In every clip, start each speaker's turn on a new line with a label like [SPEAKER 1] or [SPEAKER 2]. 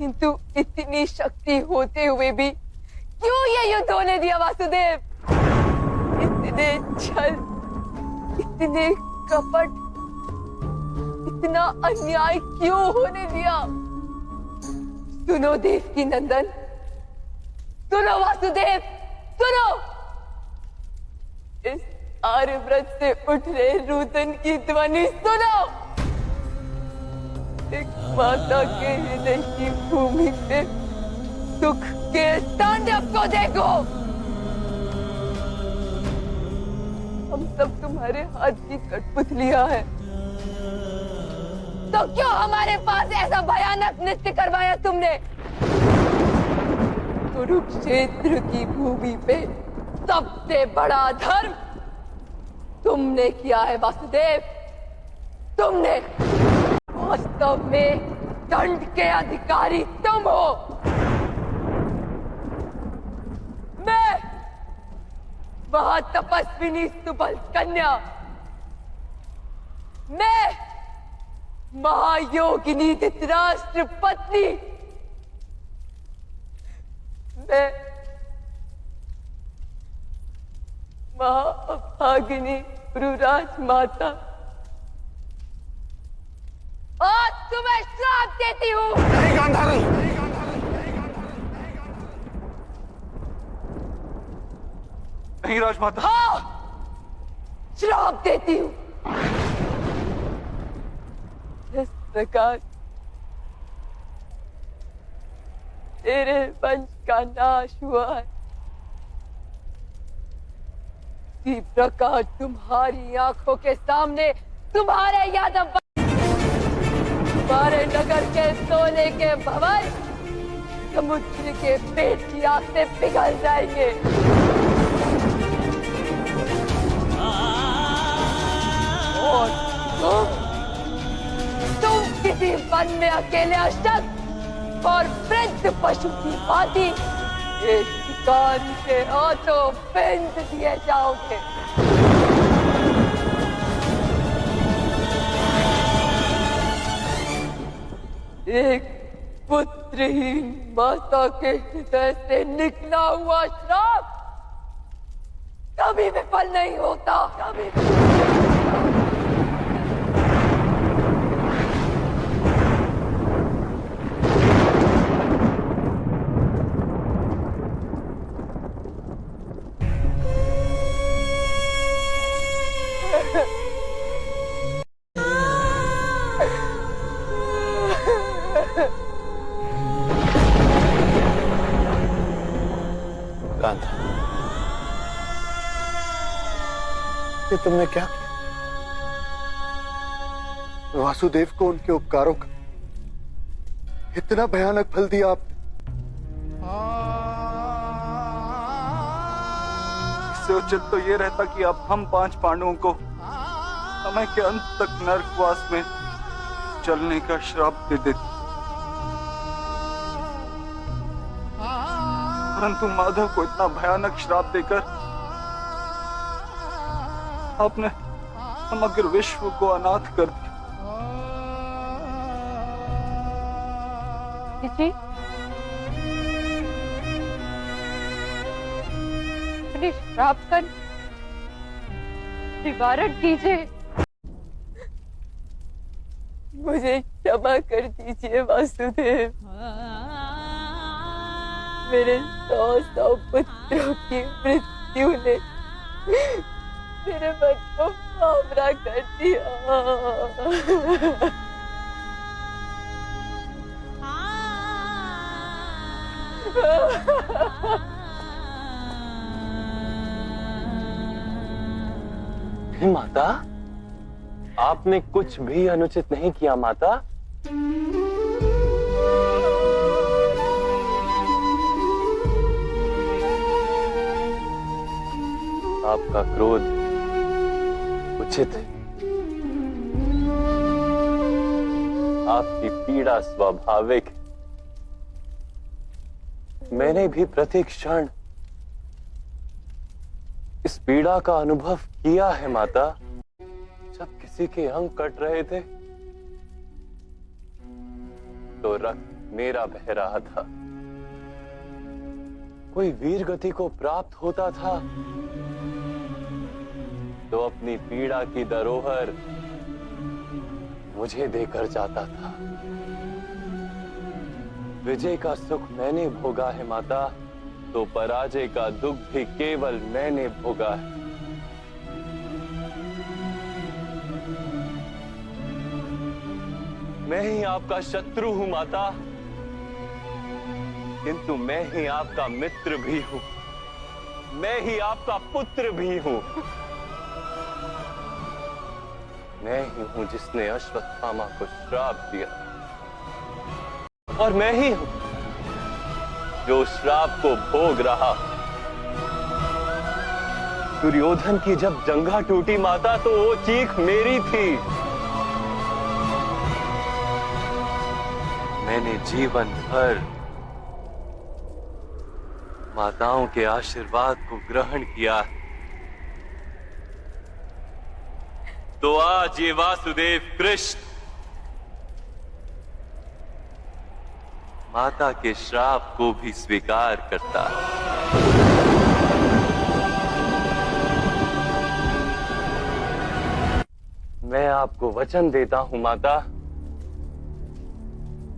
[SPEAKER 1] किंतु इतनी शक्ति होते हुए भी क्यों ये युद्ध होने दिया वासुदेव? इतने छल, इतने कपट, इतना अन्याय क्यों होने दिया? सुनो देवकी नंदन, सुनो वासुदेव, सुनो। इस आर्यव्रत से उठ रहे रुदन की ध्वनि सुनो। एक माता के हृदय की भूमि पे दुख के तांडव को देखो। हम सब तुम्हारे हाथ की कठपुतलियां हैं, तो क्यों हमारे पास ऐसा भयानक नृत्य करवाया तुमने? कुरुक्षेत्र की भूमि पे सबसे बड़ा धर्म तुमने किया है वासुदेव, तुमने। वास्तव में दंड के अधिकारी तुम हो। मैं महातपस्विनी सुबल कन्या, मैं महायोगिनी धृतराष्ट्र पत्नी, मैं महाअभागिनी गुरुराज माता आज तुम्हें श्राप देती हूँ।
[SPEAKER 2] नहीं गांधारी, नहीं राजमाता।
[SPEAKER 1] हाँ, श्राप देती हूँ। इस प्रकार तेरे वंश का नाश हुआ है। इसी प्रकार तुम्हारी आंखों के सामने तुम्हारे यादव, तुम्हारे नगर के सोने के भवन समुद्र के पेट की आग से पिघल जाएंगे। और तुम किसी वन में अकेले अशक्त और वृद्ध पशु की भांति एक शिकारी के हाथों फेंक दिए जाओगे। एक पुत्रहीन माता के हृदय से निकला हुआ श्राप कभी विफल नहीं होता, कभी
[SPEAKER 2] ये तुमने क्या किया? वासुदेव को उनके उपकारों का इतना भयानक फल दिया आपने। इससे उचित तो ये रहता कि आप हम 5 पांडवों को समय के अंत तक नरकवास में चलने का श्राप दे देते। परंतु माधव को इतना भयानक श्राप देकर आपने समग्र विश्व को अनाथ कर दिया।
[SPEAKER 1] जी, अपने श्राप का निवारण कीजिए। मुझे क्षमा कर दीजिए वासुदेव। मेरे 100 पुत्रों की मृत्यु ने मेरे मन को भावना कर दिया।
[SPEAKER 3] माता, आपने कुछ भी अनुचित नहीं किया माता। आपका क्रोध उचित है, आपकी पीड़ा स्वाभाविक है। मैंने भी प्रत्येक क्षण इस पीड़ा का अनुभव किया है माता। किसी के अंग कट रहे थे तो रक्त मेरा बह रहा था। कोई वीर गति को प्राप्त होता था तो अपनी पीड़ा की धरोहर मुझे देकर जाता था। विजय का सुख मैंने भोगा है माता, तो पराजय का दुख भी केवल मैंने भोगा है। मैं ही आपका शत्रु हूं माता, किंतु मैं ही आपका मित्र भी हूं, मैं ही आपका पुत्र भी हूं। मैं ही हूं जिसने अश्वत्थामा को श्राप दिया, और मैं ही हूं जो श्राप को भोग रहा। दुर्योधन की जब जंघा टूटी माता, तो वो चीख मेरी थी। मैंने जीवन भर माताओं के आशीर्वाद को ग्रहण किया, तो आज ये वासुदेव कृष्ण माता के श्राप को भी स्वीकार करता है। मैं आपको वचन देता हूं माता,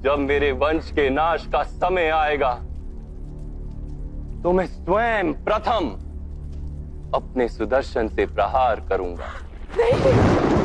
[SPEAKER 3] जब मेरे वंश के नाश का समय आएगा तो मैं स्वयं प्रथम अपने सुदर्शन से प्रहार करूंगा।
[SPEAKER 1] नहीं